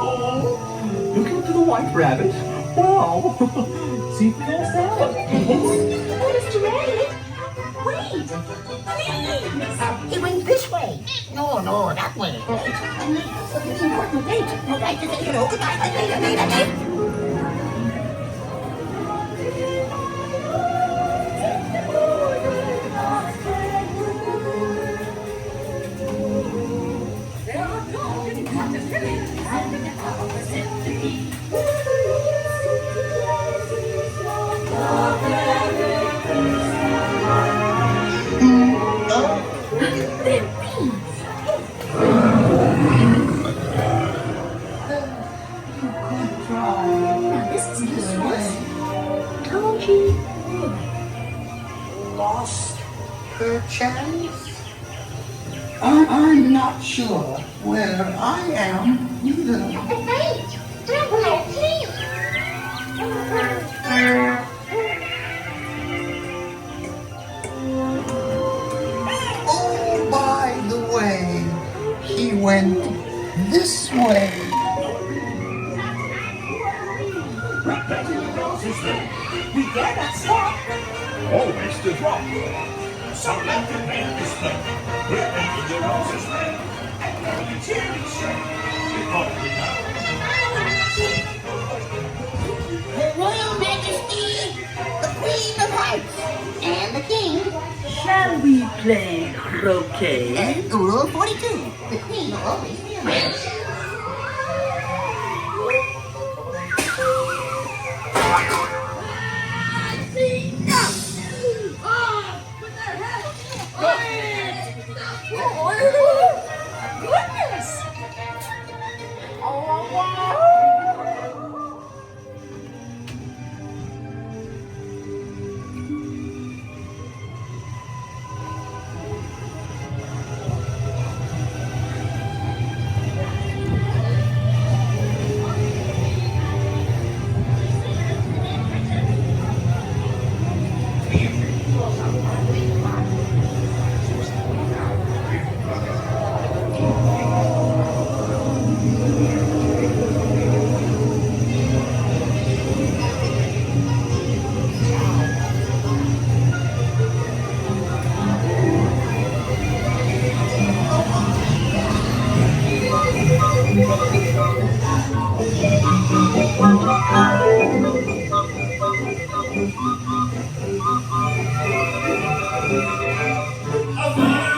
Oh, looking to the white rabbit. Wow. See for yourself. Oh, Mr. Rabbit. Wait. Please. It went this way. No, that way. It's important. Wait. I'd like to say hello. Goodbye. Lost her chance? I'm not sure where I am either. Oh, by the way, he went this way. We cannot stop. Always to drop. So let the band display. We're making the roses red. And now the cherry shake. Her Royal Majesty, the Queen of Hearts, and the King. Shall we play croquet? And Rule 42, the Queen always wins. Goodness! Oh, wow! A